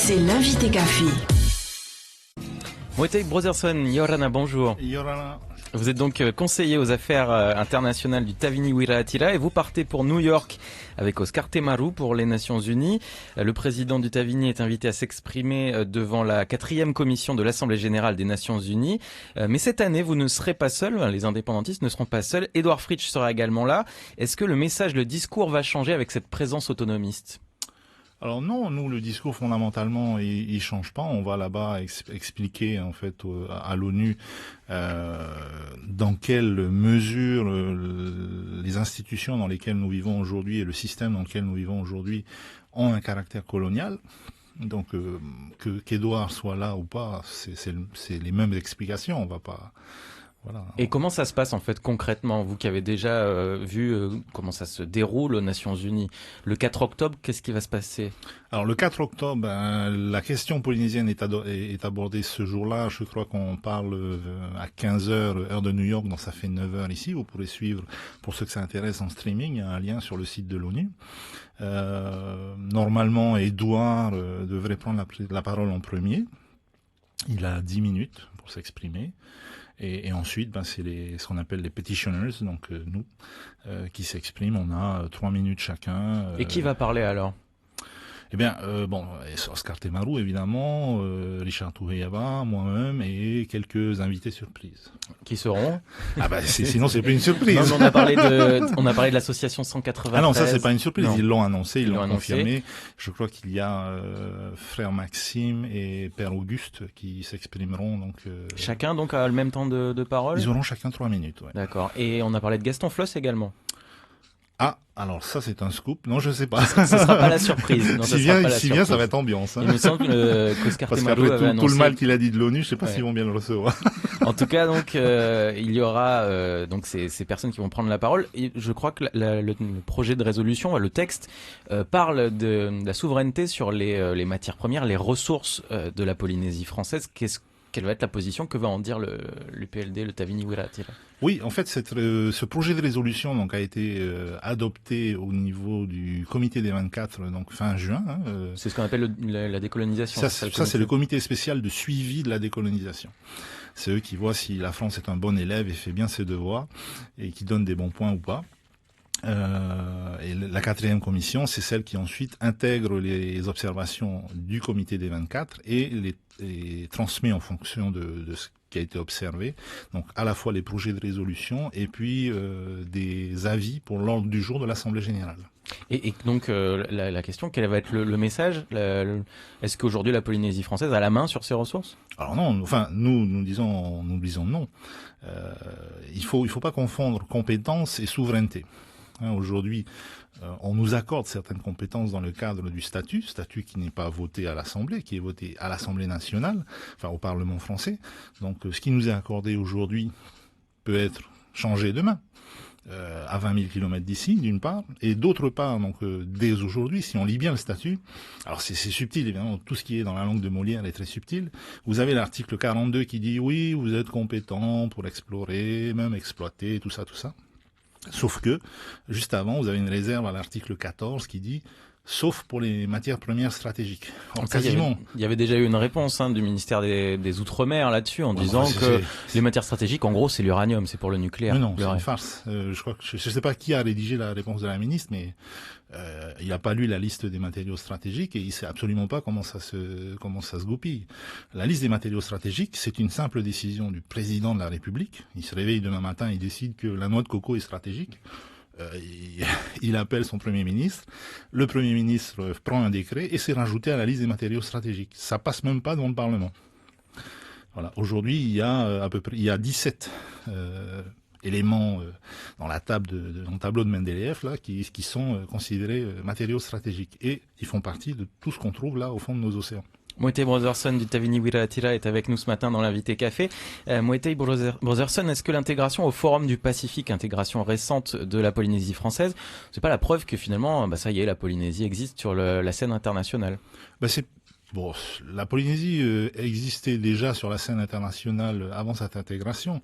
C'est l'invité café. Moitei Brotherson, Yorana, bonjour. Yorana. Vous êtes donc conseiller aux affaires internationales du Tavini Wirahatira et vous partez pour New York avec Oscar Temaru pour les Nations Unies. Le président du Tavini est invité à s'exprimer devant la 4e commission de l'Assemblée Générale des Nations Unies. Mais cette année, vous ne serez pas seul, les indépendantistes ne seront pas seuls. Édouard Fritsch sera également là. Est-ce que le message, le discours va changer avec cette présence autonomiste ? Alors non, nous le discours fondamentalement il change pas. On va là-bas expliquer en fait à l'ONU dans quelle mesure les institutions dans lesquelles nous vivons aujourd'hui et le système dans lequel nous vivons aujourd'hui ont un caractère colonial. Donc qu'Édouard soit là ou pas, c'est les mêmes explications. On va pas. Voilà. Et comment ça se passe en fait concrètement, vous qui avez déjà vu comment ça se déroule aux Nations Unies? Le 4 octobre, qu'est-ce qui va se passer? Alors le 4 octobre, la question polynésienne est abordée ce jour-là. Je crois qu'on parle à 15h, heure de New York, donc ça fait 9h ici. Vous pourrez suivre, pour ceux que ça intéresse, en streaming. Il y a un lien sur le site de l'ONU. Normalement, Édouard devrait prendre la parole en premier. Il a 10 minutes pour s'exprimer. Et ensuite, c'est ce qu'on appelle les petitioners, donc nous, qui s'expriment. On a 3 minutes chacun. Et qui va parler alors? Eh bien, Oscar Temaru, évidemment, Richard Touhéaba, moi-même et quelques invités surprises. Qui seront? Sinon c'est plus une surprise. Non, on a parlé de l'association 193. Ah non, ça c'est pas une surprise. Non. Ils l'ont annoncé, ils l'ont confirmé. Annoncé. Je crois qu'il y a frère Maxime et père Auguste qui s'exprimeront. Donc chacun donc a le même temps de parole. Ils auront chacun 3 minutes. Ouais. D'accord. Et on a parlé de Gaston Floss également. Ah, alors ça c'est un scoop. Non, je sais pas. Ce sera pas la surprise. Non, si bien, ça va être ambiance. Hein. Il me semble qu'Oscar Temaru avait annoncé. Tout le mal qu'il a dit de l'ONU, je sais pas s'ils vont bien le recevoir. En tout cas, donc il y aura donc ces personnes qui vont prendre la parole. Et je crois que le projet de résolution, le texte, parle de la souveraineté sur les matières premières, les ressources de la Polynésie française. Quelle va être la position? Que va en dire l'UPLD, le Tavini Wirahatira? Oui, en fait, ce projet de résolution donc a été adopté au niveau du comité des 24, donc fin juin. C'est ce qu'on appelle la décolonisation. Ça c'est le comité spécial de suivi de la décolonisation. C'est eux qui voient si la France est un bon élève et fait bien ses devoirs et qui donne des bons points ou pas. Et la 4e commission, c'est celle qui ensuite intègre les observations du comité des 24 et les transmet en fonction de ce qui a été observé. Donc à la fois les projets de résolution et puis des avis pour l'ordre du jour de l'Assemblée générale. Et donc la question, quel va être le message? Est-ce qu'aujourd'hui la Polynésie française a la main sur ses ressources? Alors non, enfin nous disons non. Il faut pas confondre compétence et souveraineté. Aujourd'hui, on nous accorde certaines compétences dans le cadre du statut qui n'est pas voté à l'Assemblée, qui est voté à l'Assemblée nationale, enfin au Parlement français. Donc ce qui nous est accordé aujourd'hui peut être changé demain, à 20 000 km d'ici, d'une part, et d'autre part, donc dès aujourd'hui, si on lit bien le statut, alors c'est subtil, évidemment, tout ce qui est dans la langue de Molière est très subtil. Vous avez l'article 42 qui dit oui, vous êtes compétent pour explorer, même exploiter, tout ça. Sauf que, juste avant, vous avez une réserve à l'article 14 qui dit « sauf pour les matières premières stratégiques ». Il y avait déjà eu une réponse du ministère des Outre-mer là-dessus en disant que les matières stratégiques, en gros, c'est l'uranium, c'est pour le nucléaire. Non, c'est une farce. Je crois que je sais pas qui a rédigé la réponse de la ministre, mais il n'a pas lu la liste des matériaux stratégiques et il sait absolument pas comment ça se goupille. La liste des matériaux stratégiques, c'est une simple décision du président de la République. Il se réveille demain matin, il décide que la noix de coco est stratégique. Il appelle son Premier ministre. Le Premier ministre prend un décret et c'est rajouté à la liste des matériaux stratégiques. Ça passe même pas devant le Parlement. Voilà. Aujourd'hui, il y a 17 éléments dans la table dans le tableau de Mendeleev là qui sont considérés matériaux stratégiques et ils font partie de tout ce qu'on trouve là au fond de nos océans. Moitei Brotherson du Tavini Wirahatira est avec nous ce matin dans l'invité café. Moitei Brotherson, est-ce que l'intégration au Forum du Pacifique, intégration récente de la Polynésie française, c'est pas la preuve que finalement, ça y est, la Polynésie existe sur la scène internationale? La Polynésie existait déjà sur la scène internationale avant cette intégration.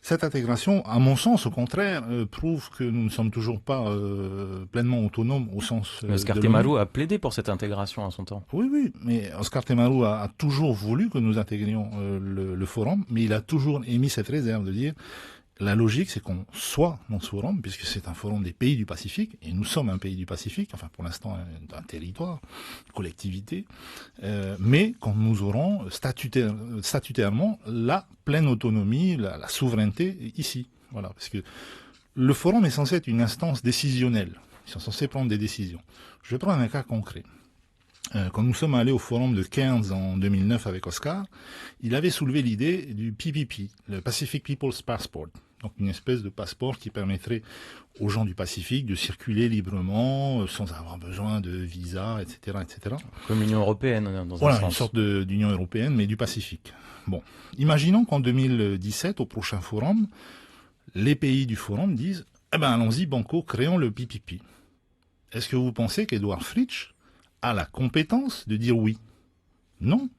Cette intégration, à mon sens, au contraire, prouve que nous ne sommes toujours pas pleinement autonomes au sens Oscar de Temaru a plaidé pour cette intégration à son temps. Oui, oui, mais Oscar Temaru a toujours voulu que nous intégrions le forum, mais il a toujours émis cette réserve de dire la logique, c'est qu'on soit dans ce forum, puisque c'est un forum des pays du Pacifique, et nous sommes un pays du Pacifique, enfin pour l'instant un territoire, une collectivité, mais quand nous aurons statutairement la pleine autonomie, la souveraineté ici. Voilà, parce que le forum est censé être une instance décisionnelle. Ils sont censés prendre des décisions. Je vais prendre un cas concret. Quand nous sommes allés au forum de Cairns en 2009 avec Oscar, il avait soulevé l'idée du PPP, le Pacific People's Passport. Donc une espèce de passeport qui permettrait aux gens du Pacifique de circuler librement, sans avoir besoin de visa, etc., etc. Comme l'Union européenne, dans un voilà, sens. Une sorte d'Union européenne, mais du Pacifique. Bon, imaginons qu'en 2017, au prochain forum, les pays du forum disent « Eh ben, allons-y, banco, créons le PPP ». Est-ce que vous pensez qu'Edouard Fritsch a la compétence de dire oui? Non.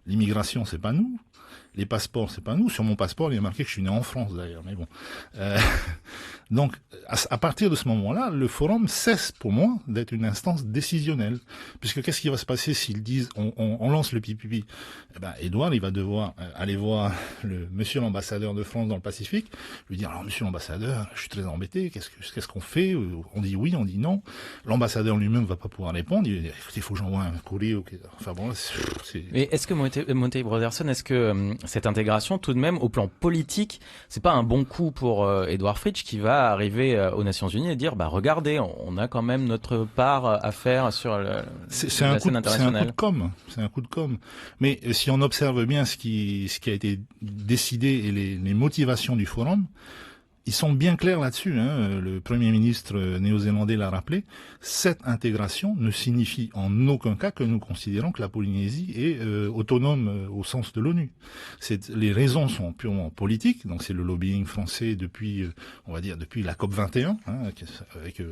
L'immigration, c'est pas nous. Les passeports, c'est pas nous. Sur mon passeport, il y a marqué que je suis né en France, d'ailleurs. Mais bon. Donc, à partir de ce moment-là, le forum cesse, pour moi, d'être une instance décisionnelle. Puisque qu'est-ce qui va se passer s'ils disent on lance le PPP? Eh ben, Edouard, il va devoir aller voir monsieur l'ambassadeur de France dans le Pacifique, lui dire alors monsieur l'ambassadeur, je suis très embêté. Qu'est-ce qu'on fait? On dit oui, on dit non. L'ambassadeur lui-même va pas pouvoir répondre. Il dit écoutez, il faut que j'envoie un courrier. Enfin bon, c'est... Mais est-ce que Monteil Broderson, est-ce que cette intégration, tout de même, au plan politique, c'est pas un bon coup pour Edouard Fritsch qui va arriver aux Nations Unies et dire, bah regardez, on a quand même notre part à faire sur la scène internationale. C'est un coup de com'. Mais si on observe bien ce qui a été décidé et les motivations du forum, ils sont bien clairs là-dessus, hein. Le Premier ministre néo-zélandais l'a rappelé. Cette intégration ne signifie en aucun cas que nous considérons que la Polynésie est autonome au sens de l'ONU. Les raisons sont purement politiques. Donc c'est le lobbying français depuis, on va dire, depuis la COP 21, hein, avec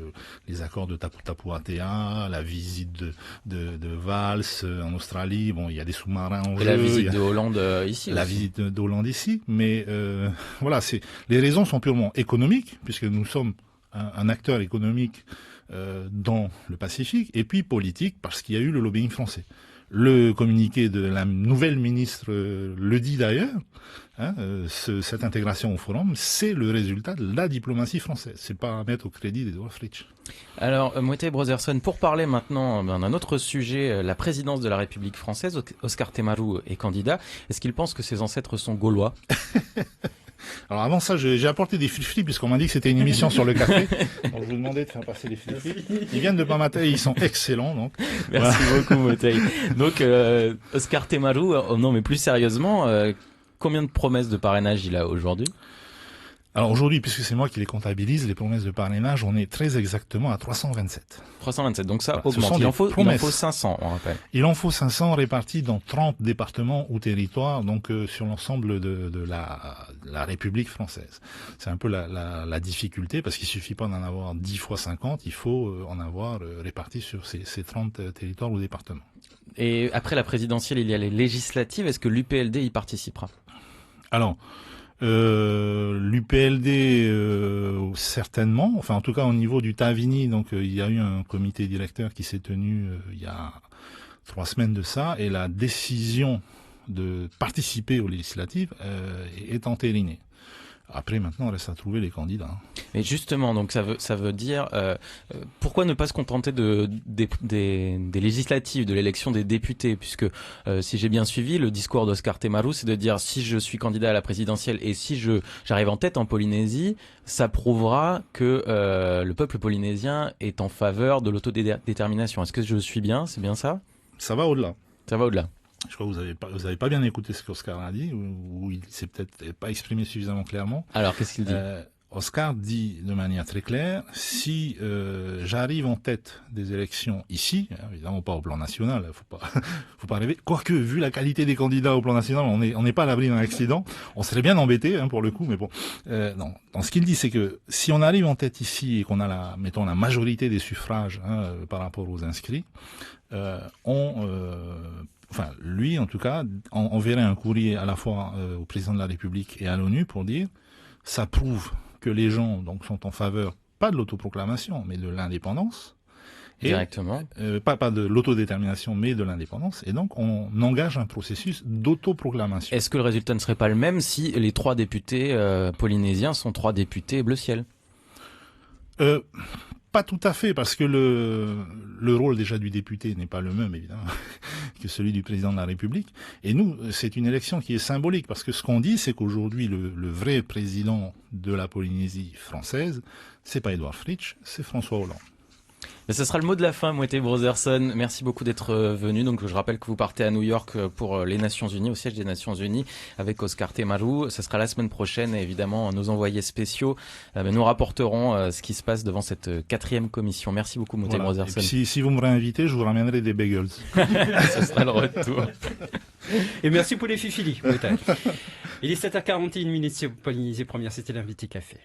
les accords de Tapu-Tapu-Atea, la visite de Valls en Australie. Bon, il y a des sous-marins en jeu. Et la visite de Hollande ici. La visite d'Hollande ici. Mais voilà, les raisons sont purement économique, puisque nous sommes un acteur économique dans le Pacifique, et puis politique, parce qu'il y a eu le lobbying français. Le communiqué de la nouvelle ministre le dit d'ailleurs, hein, cette intégration au forum, c'est le résultat de la diplomatie française. C'est pas à mettre au crédit d'Edouard Fritsch. Alors, Monteil Broderson, pour parler maintenant d'un autre sujet, la présidence de la République française, Oscar Temaru est candidat. Est-ce qu'il pense que ses ancêtres sont gaulois? Alors avant ça, j'ai apporté des frifris puisqu'on m'a dit que c'était une émission sur le café. Donc je vous demandais de faire passer les frifris. Ils viennent de Pamaté, ils sont excellents. Donc merci beaucoup, Monteil. Donc Oscar Temaru, non mais plus sérieusement, combien de promesses de parrainage il a aujourd'hui? Alors aujourd'hui, puisque c'est moi qui les comptabilise, les promesses de parrainage, on est très exactement à 327. 327, donc ça augmente. Il en faut 500, on rappelle. Il en faut 500 répartis dans 30 départements ou territoires, donc sur l'ensemble de la République française. C'est un peu la difficulté, parce qu'il suffit pas d'en avoir 10 fois 50, il faut en avoir répartis sur ces 30 territoires ou départements. Et après la présidentielle, il y a les législatives. Est-ce que l'UPLD y participera? Alors, l'UPLD certainement, enfin en tout cas au niveau du Tavini, donc il y a eu un comité directeur qui s'est tenu il y a 3 semaines de ça, et la décision de participer aux législatives est entérinée. Après, maintenant, il reste à trouver les candidats. Mais justement, donc ça veut dire pourquoi ne pas se contenter des législatives, de l'élection des députés, puisque si j'ai bien suivi, le discours d'Oscar Temaru, c'est de dire si je suis candidat à la présidentielle et si j'arrive en tête en Polynésie, ça prouvera que le peuple polynésien est en faveur de l'autodétermination. Est-ce que je suis bien? C'est bien ça? Ça va au-delà. Ça va au-delà. Je crois que vous avez pas bien écouté ce qu'Oscar a dit, ou il s'est peut-être pas exprimé suffisamment clairement. Alors, qu'est-ce qu'il dit? Oscar dit de manière très claire, si j'arrive en tête des élections ici, évidemment pas au plan national, faut pas rêver. Quoique, vu la qualité des candidats au plan national, on n'est pas à l'abri d'un accident. On serait bien embêté pour le coup, mais bon. Non. Donc, ce qu'il dit, c'est que si on arrive en tête ici et qu'on a la majorité des suffrages par rapport aux inscrits, enfin, lui, en tout cas, enverrait un courrier à la fois au président de la République et à l'ONU pour dire Ça prouve que les gens donc sont en faveur, pas de l'autoproclamation, mais de l'indépendance. Directement. Pas de l'autodétermination, mais de l'indépendance. Et donc, on engage un processus d'autoproclamation. Est-ce que le résultat ne serait pas le même si les 3 députés polynésiens sont 3 députés bleu-ciel? Pas tout à fait, parce que le rôle déjà du député n'est pas le même, évidemment, que celui du président de la République. Et nous, c'est une élection qui est symbolique, parce que ce qu'on dit, c'est qu'aujourd'hui, le vrai président de la Polynésie française, c'est pas Édouard Fritsch, c'est François Hollande. Et ce sera le mot de la fin, Moeté Brotherson. Merci beaucoup d'être venu. Donc, je rappelle que vous partez à New York pour les Nations Unies, au siège des Nations Unies, avec Oscar Temaru. Ce sera la semaine prochaine. Et évidemment, nos envoyés spéciaux nous rapporteront ce qui se passe devant cette 4e commission. Merci beaucoup, Moeté Brotherson. Si vous me réinvitez, je vous ramènerai des bagels. Ce sera le retour. Et merci pour les fifili. Il est 7h41 sur Polynésie Première. C'était l'invité café.